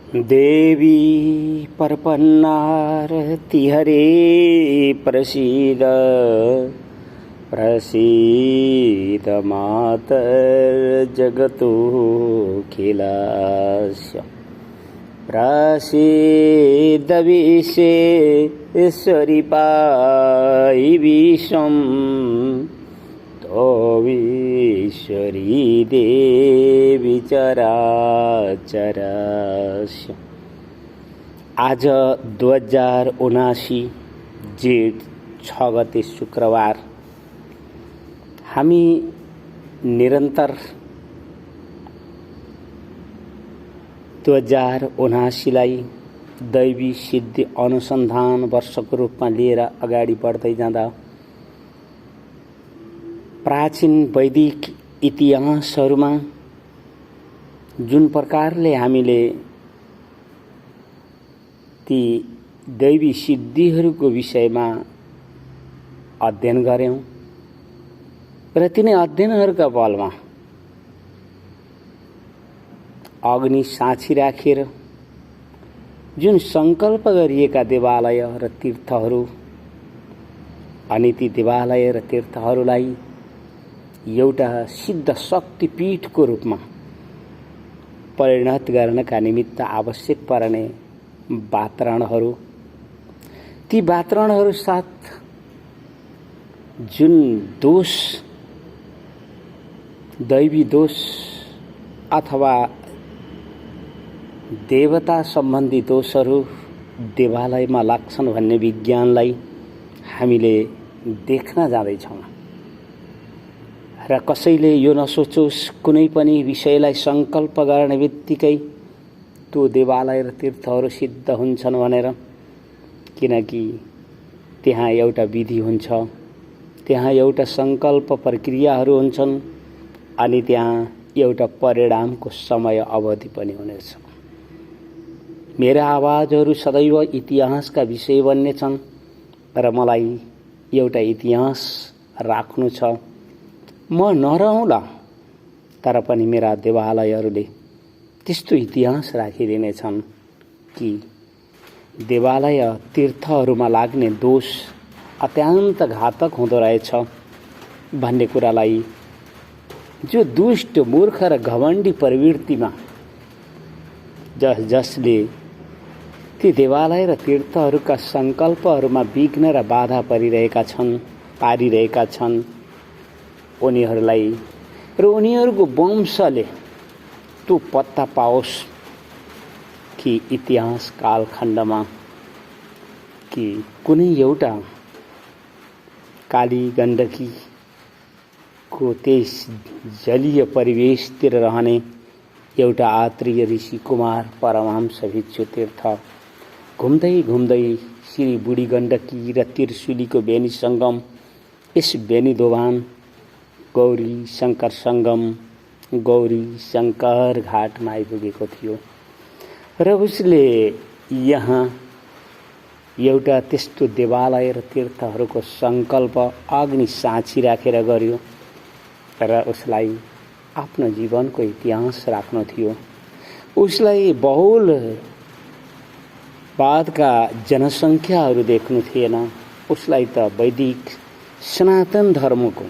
देवी प्रपन्नारति हरे प्रसीद प्रसीद मातर्जगतोऽखिलस्य प्रसीद विश्वेश्वरि पाहि विश्वं तोवीश्वरी देवी चराचरस्य। आज 2079 जेठ 6 गते शुक्रबार हामी निरन्तर 2079लाई दैवी सिद्धि अनुसन्धान वर्षको रूपमा लिएर अगाडि बढ्दै जाँदा प्राचीन वैदिक इतिहासहरूमा जुन प्रकारले हामीले ती दैवी सिद्धिहरूको विषयमा अध्ययन गर्यौं र तिनै अध्ययनहरूका बलमा अग्नि साक्षी राखेर जुन संकल्प गरिएका देवालय र तीर्थहरू अनि ती देवालय र तीर्थहरूलाई एउटा सिद्ध शक्तिपीठको रूपमा परिणत गर्नका निमित्त आवश्यक पर्ने वातावरणहरू, ती वातावरणहरू साथ जुन दोष, दैवी दोष अथवा देवता सम्बन्धी दोषहरू देवालयमा लाग्छन् भन्ने विज्ञानलाई हामीले देख्न जाँदैछौँ र कसैले यो नसोचोस् कुनै पनि विषयलाई संकल्प गर्ने बित्तिकै त्यो देवालय र तीर्थहरू सिद्ध हुन्छन् भनेर, किनकि त्यहाँ एउटा विधि हुन्छ, त्यहाँ एउटा संकल्प प्रक्रियाहरू हुन्छन् अनि त्यहाँ एउटा परिणामको समय अवधि पनि हुनेछ। मेरा आवाजहरू सदैव इतिहासका विषय बन्ने छन् र मलाई एउटा इतिहास राख्नु छ। म नरहँला तर पनि मेरा देवालयहरूले त्यस्तो इतिहास राखिदिनेछन् कि देवालय तीर्थहरूमा लाग्ने दोष अत्यन्त घातक हुँदो रहेछ भन्ने कुरालाई जो दुष्ट, मूर्ख र घमण्डी प्रवृत्तिमा जसले ती देवालय र तीर्थहरूका संकल्पहरूमा विघ्न र बाधा पारिरहेका छन् उनीहरूलाई र उनीहरूको वंशले त्यो पत्ता पाओस् कि इतिहास कालखण्डमा कि कुनै एउटा काली गण्डकीको त्यस जलीय परिवेशतिर रहने एउटा आत्रेय ऋषि कुमार परमहंस भिक्षु तीर्थ घुम्दै घुम्दै श्री बुढी गण्डकी र त्रिशुलीको बेनी सङ्गम, यस बेनी दोभान गौरी शङ्कर सङ्गम, गौरी शङ्कर घाटमा आइपुगेको थियो र उसले यहाँ एउटा त्यस्तो देवालय र तीर्थहरूको संकल्प अग्नि साक्षी राखेर गर्यो र उसलाई आफ्नो जीवनको इतिहास राख्नु थियो। उसलाई बहुलवादका जनसङ्ख्याहरू देख्नु थिएन। उसलाई त वैदिक सनातन धर्मको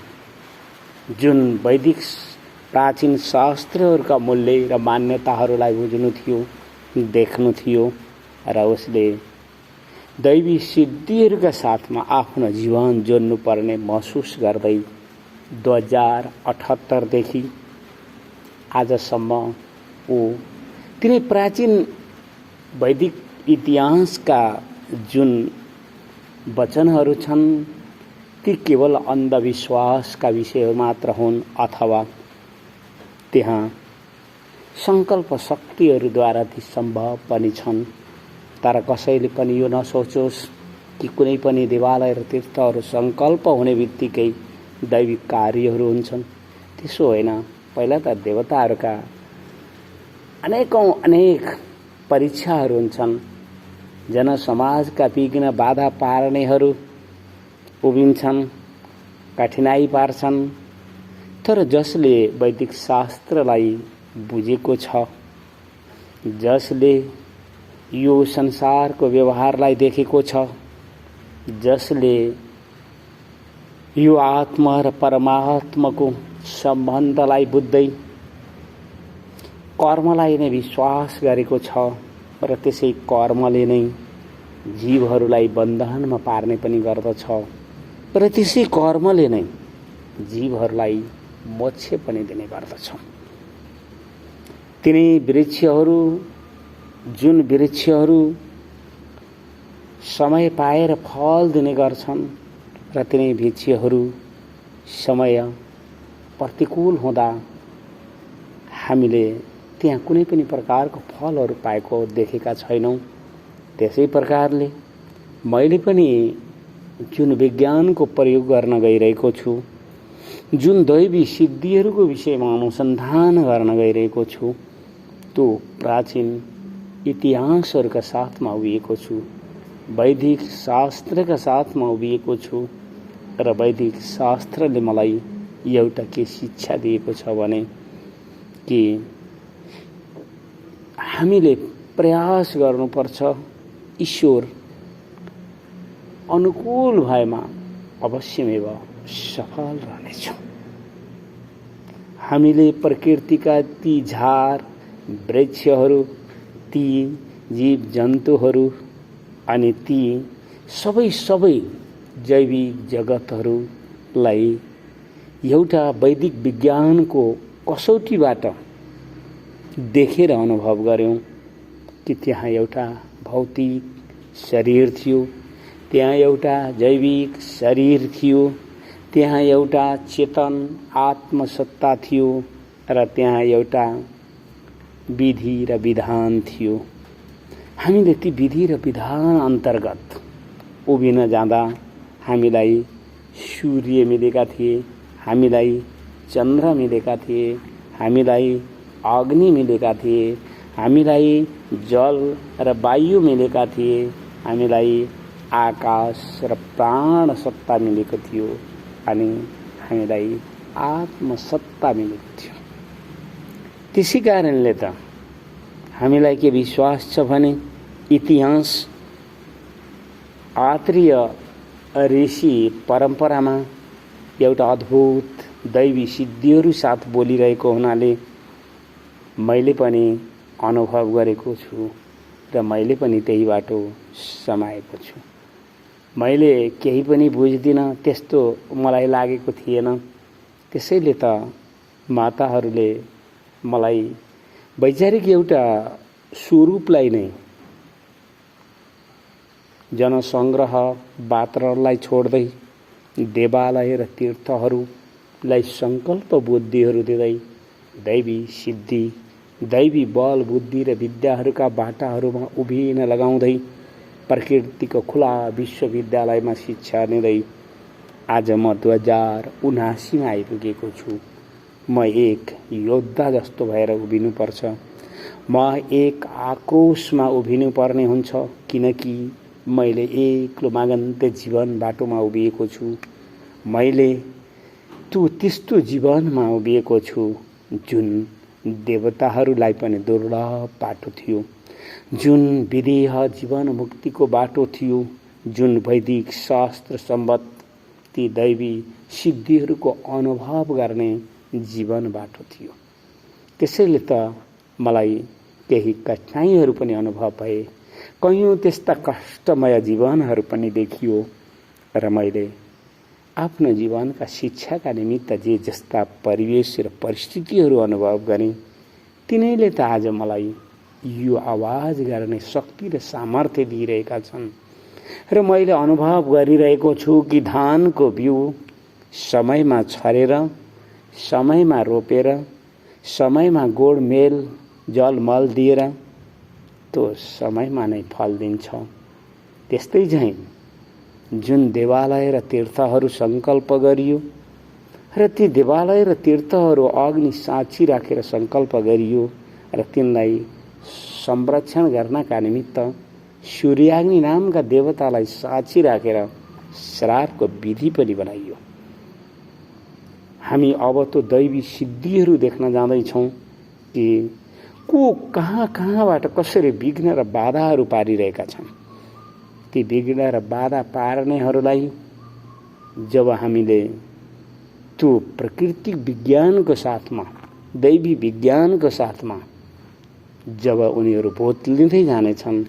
जुन वैदिक प्राचीन शास्त्रहरूका मूल्य र मान्यताहरूलाई बुझ्नु थियो, देख्नु थियो र उसले दैवी सिद्धिहरूका साथमा आफ्नो जीवन जोड्नु पर्ने महसुस गर्दै 2078 देखि आजसम्म ऊ तिनै प्राचीन वैदिक इतिहासका जुन वचनहरू छन् ती केवल अन्धविश्वासका विषय मात्र हुन् अथवा त्यहाँ संकल्प शक्तिहरूद्वारा ती सम्भव पनि छन्। तर कसैले पनि यो नसोचोस् कि कुनै पनि देवालय र तीर्थहरू संकल्प हुने बित्तिकै दैविक कार्यहरू हुन्छन्। त्यसो होइन। पहिला त देवताहरूका अनेक परीक्षाहरू हुन्छन्। जनसमाजका विघ्न बाधा पार्नेहरू उभिन्छन्, कठिनाई पार्छन्। तर जसले वैदिक शास्त्रलाई बुझेको छ, जसले यो संसारको व्यवहारलाई देखेको छ, जसले यो आत्मा र परमात्माको सम्बन्धलाई बुझ्दै कर्मलाई नै विश्वास गरेको छ र त्यसै कर्मले नै जीवहरूलाई बन्धनमा पार्ने पनि गर्दछ र त्यसै कर्मले नै जीवहरूलाई मोक्ष पनि दिने गर्दछ। तिनै वृक्षहरू, जुन वृक्षहरू समय पाएर फल दिने गर्छन् र तिनै वृक्षहरू समय प्रतिकूल हुँदा हामीले त्यहाँ कुनै पनि प्रकारको फलहरू पाएको देखेका छैनौँ। त्यसै प्रकारले मैले पनि जुन विज्ञानको प्रयोग गर्न गइरहेको छु, जुन दैवी सिद्धिहरूको विषयमा अनुसन्धान गर्न गइरहेको छु, त्यो प्राचीन इतिहासहरूका साथमा उभिएको छु, वैदिक शास्त्रका साथमा उभिएको छु र वैदिक शास्त्रले मलाई एउटा के शिक्षा दिएको छ भने कि हामीले प्रयास गर्नुपर्छ, ईश्वर अनुकूल भएमा अवश्यमेव सफल रहनेछौँ। हामीले प्रकृतिका ती झार वृक्षहरू, ती जीव जन्तुहरू अनि ती सबै जैविक जगतहरूलाई एउटा वैदिक विज्ञानको कसौटीबाट देखेर अनुभव गर्यौं कि त्यहाँ एउटा भौतिक शरीर थियो, त्यहाँ एउटा जैविक शरीर थियो, त्यहाँ एउटा चेतन आत्मसत्ता थियो र त्यहाँ एउटा विधि र विधान थियो। हामीले ती विधि र विधान अन्तर्गत उभिन जाँदा हामीलाई सूर्य मिलेका थिए, हामीलाई चन्द्र मिलेका थिए, हामीलाई अग्नि मिलेका थिए, हामीलाई जल र वायु मिलेका थिए, हामीलाई आकाश र प्राण सत्ता मिलेको थियो अनि हामीलाई आत्मसत्ता मिलेको थियो। त्यसै कारणले त हामीलाई के विश्वास छ भने इतिहास आत्रीय ऋषि परम्परामा एउटा अद्भुत दैवी सिद्धिहरू साथ बोलिरहेको हुनाले मैले पनि अनुभव गरेको छु र मैले पनि त्यही बाटो समाएको छु। मैले केही पनि बुझ्दिनँ, त्यस्तो मलाई लागेको थिएन। त्यसैले त माताहरूले मलाई वैचारिक एउटा स्वरूपलाई नै जनसङ्ग्रह वातावरणलाई छोड्दै देवालय र तीर्थहरूलाई सङ्कल्प बुद्धिहरू दिँदै दैवी सिद्धि, दैवी बल बुद्धि र विद्याहरूका बाटाहरूमा उभिन लगाउँदै प्रकृतिको खुला विश्वविद्यालयमा शिक्षा दिँदै आज म 2079 मा आइपुगेको छु। म एक योद्धा जस्तो भएर उभिनुपर्छ। म एक आक्रोशमा उभिनुपर्ने हुन्छ, किनकि मैले एक्लो मागन्ते जीवन बाटोमा उभिएको छु। मैले त्यस्तो जीवनमा उभिएको छु जुन देवताहरूलाई पनि दुर्लभ बाटो थियो, जुन विदेह जीवन मुक्तिको बाटो थियो, जुन वैदिक शास्त्र सम्बद्ध ती दैवी सिद्धिहरूको अनुभव गर्ने जीवन बाटो थियो। त्यसैले त मलाई केही कठिनाइहरू पनि अनुभव भए, कयौं त्यस्ता कष्टमय जीवनहरू पनि देखियो र मैले आफ्नो जीवनका शिक्षाका निमित्त जे जस्ता परिवेश र परिस्थितिहरू अनुभव गरेँ, तिनैले त आज मलाई यो आवाज गर्ने शक्ति र सामर्थ्य दिइरहेका छन्। र मैले अनुभव गरिरहेको छु कि धानको बिउ समयमा छरेर, समयमा रोपेर, समयमा गोडमेल जलमल दिएर त्यो समयमा नै फल दिन्छ। त्यस्तै झैं जुन देवालय र तीर्थहरू सङ्कल्प गरियो र ती देवालय र तीर्थहरू अग्नि साक्षी राखेर सङ्कल्प गरियो र तिनलाई संरक्षण गर्नका निमित्त सूर्याग्नि नामका देवतालाई साक्षी राखेर श्रापको विधि पनि बनाइयो। हामी अब तो दैवी सिद्धिहरू देख्न जाँदैछौँ कि को कहाँ कहाँबाट कसरी विघ्न र बाधाहरू पारिरहेका छन्। ती विघ्न र बाधा पार्नेहरूलाई जब हामीले त्यो प्राकृतिक विज्ञानको साथमा, दैवी विज्ञानको साथमा जब उनीहरू भोट लिँदै जानेछन्,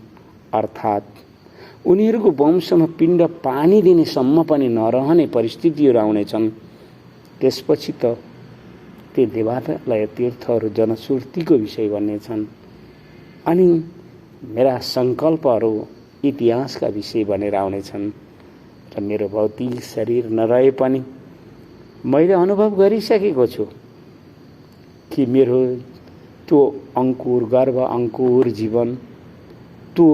अर्थात् उनीहरूको वंशमा पिण्ड पानी दिनेसम्म पनि नरहने परिस्थितिहरू आउनेछन्, त्यसपछि त ती देवालय तीर्थहरू जनश्रुतिको विषय बन्नेछन् अनि मेरा सङ्कल्पहरू इतिहासका विषय बनेर आउनेछन्। र मेरो भौतिक शरीर नरहे पनि मैले अनुभव गरिसकेको छु कि मेरो त्यो अङ्कुर, गर्भ अङ्कुर जीवन, त्यो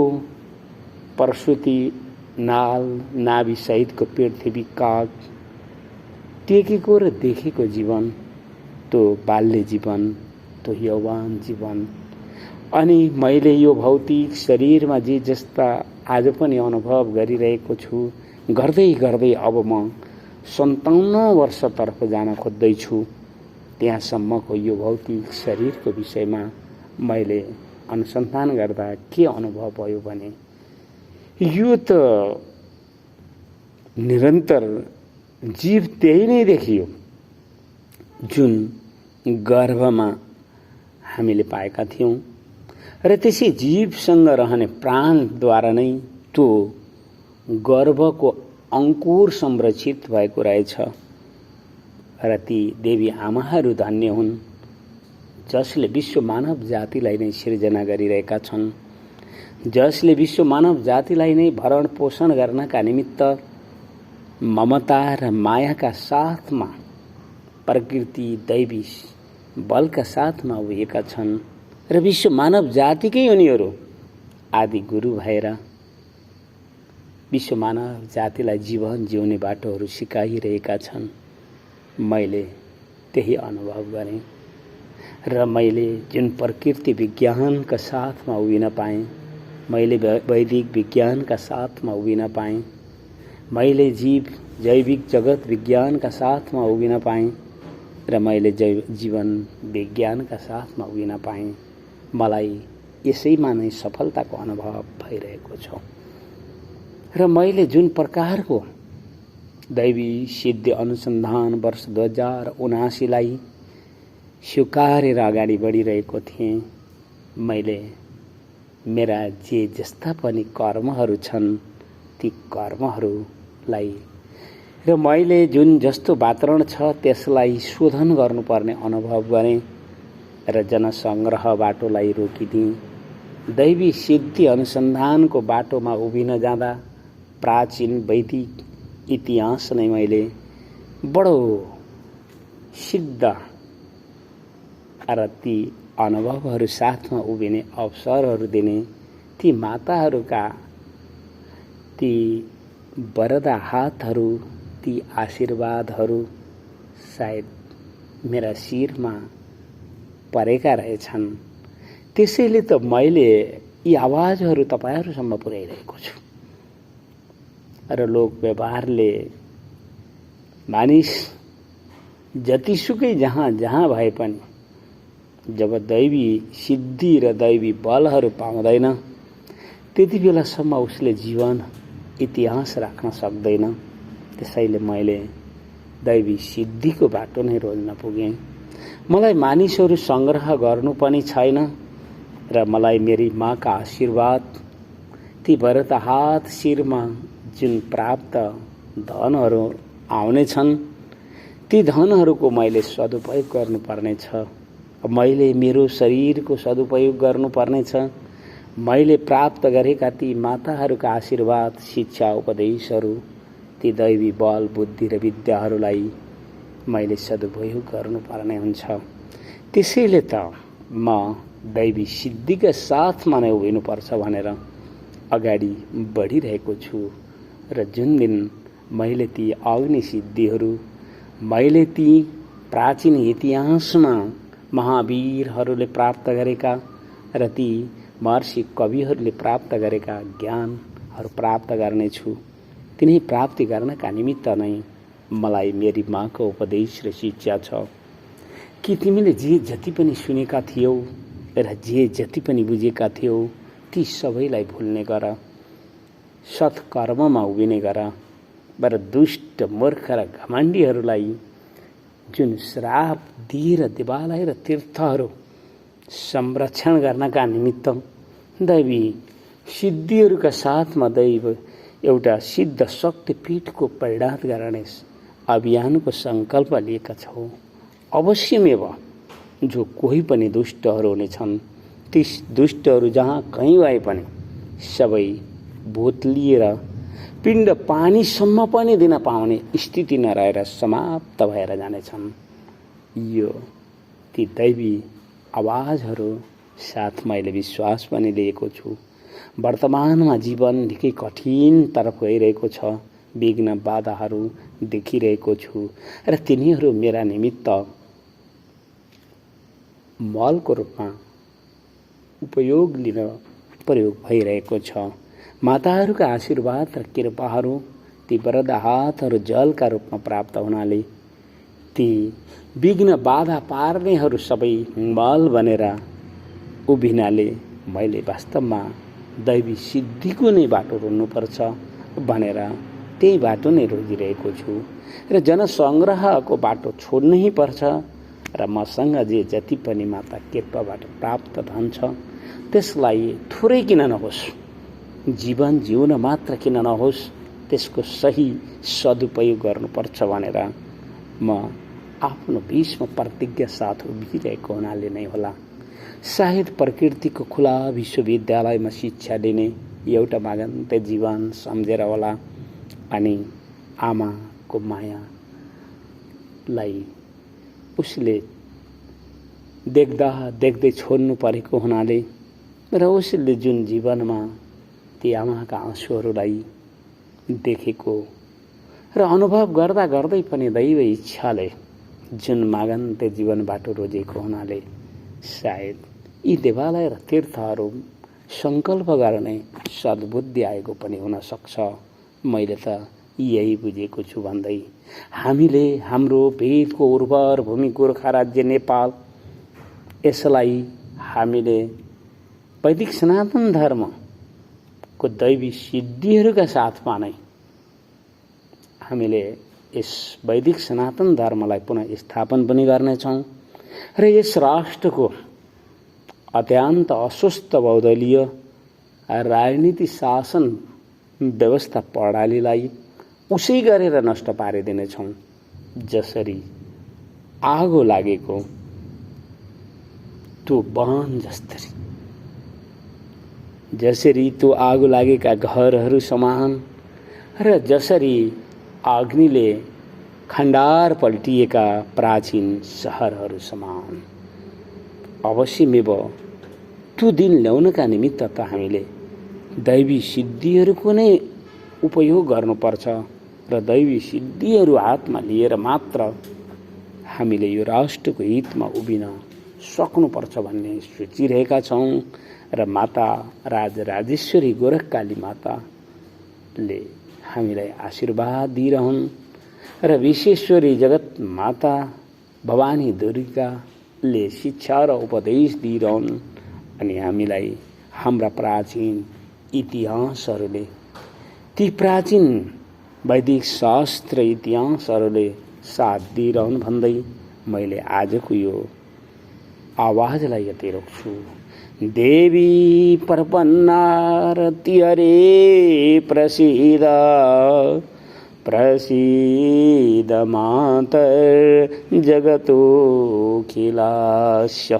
प्रसुति नाल नाभि सहितको पृथ्वी काग टेकेको र देखेको जीवन, त्यो बाल्य जीवन, त्यो यौवन जीवन, अनि मैले यो भौतिक शरीरमा जे जस्ता आज पनि अनुभव गरिरहेको छु, गर्दै गर्दै अब म 57 वर्षतर्फ जान खोज्दैछु। त्यहाँसम्मको यो भौतिक शरीरको विषयमा मैले अनुसन्धान गर्दा के अनुभव भयो भने यो त निरन्तर जीव त्यही नै देखियो जुन गर्भमा हामीले पाएका थियौं र त्यसै जीवसँग रहने प्राणद्वारा नै त्यो गर्भको अङ्कुर संरक्षित भएको रहेछ। र ती देवी आमाहरू धन्य हुन् जसले विश्व मानव जातिलाई नै सिर्जना गरिरहेका छन्, जसले विश्व मानव जातिलाई नै भरण पोषण गर्नका निमित्त ममता र मायाका साथमा, प्रकृति दैवी बलका साथमा उभिएका छन् र विश्व मानव जातिकै उनीहरू आदि गुरु भएर विश्व मानव जातिलाई जीवन जिउने बाटोहरू सिकाइरहेका छन्। मैले त्यही अनुभव गरेँ र मैले जुन प्रकृति विज्ञानका साथमा उभिन पाएँ, मैले वैदिक विज्ञानका साथमा उभिन पाएँ, मैले जैविक जगत विज्ञानका साथमा उभिन पाएँ र मैले जीवन विज्ञानका साथमा उभिन पाएँ। मलाई यसैमा नै सफलताको अनुभव भइरहेको छ र मैले जुन प्रकारको दैवी सिद्धि अनुसन्धान वर्ष 2079 स्वीकारेर अगाडि बढिरहेको थिएँ, मैले मेरा जे जस्ता पनि कर्महरू छन् ती कर्महरूलाई र मैले जुन जस्तो वातावरण छ त्यसलाई शोधन गर्नुपर्ने अनुभव गरेँ र जनसङ्ग्रह बाटोलाई रोकिदिएँ। दैवी सिद्धि अनुसन्धानको बाटोमा उभिन जाँदा प्राचीन वैदिक इतिहास नै मैले बडो सिद्ध र ती अनुभवहरू साथमा उभिने अवसरहरू दिने, ती माताहरूका ती वरदा हातहरू, ती आशीर्वादहरू सायद मेरा शिरमा परेका रहेछन्। त्यसैले त मैले यी आवाजहरू तपाईहरुसम्म पुर्याइरहेको छु र लोक व्यवहारले मानिस जतिसुकै जहाँ जहाँ भए पनि जब दैवी सिद्धि र दैवी बलहरू पाउँदैन त्यति बेलासम्म उसले जीवन इतिहास राख्न सक्दैन। त्यसैले मैले दैवी सिद्धिको बाटो नै रोज्न पुगेँ। मलाई मानिसहरू संग्रह गर्नु पनि छैन र मलाई मेरी माँका आशीर्वाद, ती व्रत हात शिरमा जुन प्राप्त धनहरू आउने छन् ती धनहरूको मैले सदुपयोग गर्नुपर्ने छ। मैले मेरो शरीरको सदुपयोग गर्नुपर्ने छ। मैले प्राप्त गरेका ती माताहरूका आशीर्वाद, शिक्षा, उपदेशहरू, ती दैवी बल, बुद्धि र विद्याहरूलाई मैले सदुपयोग गर्नुपर्ने हुन्छ। त्यसैले त म दैवी सिद्धिका साथमा नै उभिनुपर्छ भनेर अगाडि बढिरहेको छु र जुन दिन मैले ती अग्नि सिद्धिहरू, मैले ती प्राचीन इतिहासमा महावीरहरूले प्राप्त गरेका र ती महर्षि कविहरूले प्राप्त गरेका ज्ञानहरू प्राप्त गर्नेछु। तिनै प्राप्ति गर्नका निमित्त नै मलाई मेरी माँको उपदेश र शिक्षा छ कि तिमीले जे जति पनि सुनेका थियौ र जे जति पनि बुझेका थियौ ती सबैलाई भुल्ने गर, सत्कर्ममा उभिने गर। र दुष्ट मूर्ख र घमण्डीहरूलाई जुन श्राप दिएर देवालय र तीर्थहरू संरक्षण गर्नका निमित्त दैवी सिद्धिहरूका साथमा दैव एउटा सिद्ध शक्तिपीठको परिणत गर्ने अभियानको सङ्कल्प लिएका छौ। अवश्यमेव जो कोही पनि दुष्टहरू हुनेछन् ती दुष्टहरू जहाँ कहीँ भए पनि सबै भोत्लिएर पिण्ड पानीसम्म पनि दिन पाउने स्थिति नरहेर समाप्त भएर जानेछन्। यो ती दैवी आवाजहरू साथ मैले विश्वास पनि लिएको छु। वर्तमानमा जीवन निकै कठिन तर्फ गइरहेको छ, विघ्न बाधाहरू देखिरहेको छु र तिनीहरू मेरा निमित्त मलको रूपमा प्रयोग भइरहेको छ। माताहरूका आशीर्वाद र कृपाहरू ती वरद हातहरू जलका रूपमा प्राप्त हुनाले ती विघ्न बाधा पार्नेहरू सबै मल बनेर उभिनाले मैले वास्तवमा दैवी सिद्धिको नै बाटो रोज्नुपर्छ भनेर त्यही बाटो नै रोजिरहेको छु र जनसङ्ग्रहको बाटो छोड्नै पर्छ र मसँग जे जति पनि माता कृपाबाट प्राप्त धन छ त्यसलाई थोरै किन नहोस्, जीवन जिउन मात्र किन नहोस्, त्यसको सही सदुपयोग गर्नुपर्छ भनेर म आफ्नो भीष्म प्रतिज्ञा साथ उभिरहेको हुनाले नै होला। सायद प्रकृतिको खुला विश्वविद्यालयमा शिक्षा लिने एउटा मागन्ते जीवन सम्झेर होला अनि आमाको मायालाई उसले देख्दा देख्दै छोड्नु परेको हुनाले र उसले जुन जीवनमा ती आमाका आँसुहरूलाई देखेको र अनुभव गर्दा गर्दै पनि दैव इच्छाले जुन मागन्ते जीवन बाटो रोजेको हुनाले सायद यी देवालय र तीर्थहरू सङ्कल्प गर्ने सद्बुद्धि आएको पनि हुन सक्छ। मैले त यही बुझेको छु भन्दै हामीले हाम्रो वेदको उर्वर भूमि गोर्खा राज्य नेपाल यसलाई हामीले वैदिक सनातन धर्मको दैवी सिद्धिहरूका साथमा नै हामीले यस वैदिक सनातन धर्मलाई पुनः स्थापन पनि गर्नेछौँ र यस राष्ट्रको अत्यन्त अस्वस्थ बहुदलीय राजनीति शासन व्यवस्था प्रणालीलाई उसै गरेर नष्ट पारिदिनेछौँ जसरी आगो लागेको त्यो वन जस्तरी, जसरी त्यो आगो लागेका घरहरू समान र जसरी अग्निले खण्डार पल्टिएका प्राचीन सहरहरू समान। अवश्यमेव त्यो दिन ल्याउनका निमित्त त हामीले दैवी सिद्धिहरूको नै उपयोग गर्नुपर्छ र दैवी सिद्धिहरू हातमा लिएर मात्र हामीले यो राष्ट्रको हितमा उभिन सक्नुपर्छ भन्ने सोचिरहेका छौँ र माता राजराजेश्वरी गोरखकाली माताले हामीलाई आशीर्वाद दिइरहन् र विश्वेश्वरी जगत माता भवानी दुर्गाले शिक्षा र उपदेश दिइरहन् अनि हामीलाई हाम्रा प्राचीन इतिहासहरूले ती प्राचीन वैदिक शास्त्र इतिहासहरूले साथ दिइरहन् भन्दै मैले आजको यो आवाजलाई यतै रोक्छु। देवी प्रपन्नारति हरे प्रसीद प्रसीद मातर जगतो खिलास्य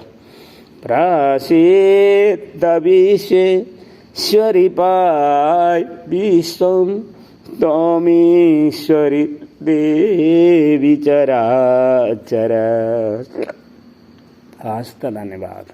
प्रसीद विश्वेश्वरी पाय विश्वम त्वमीश्वरी देवी चराचर। हस्त धन्यवाद।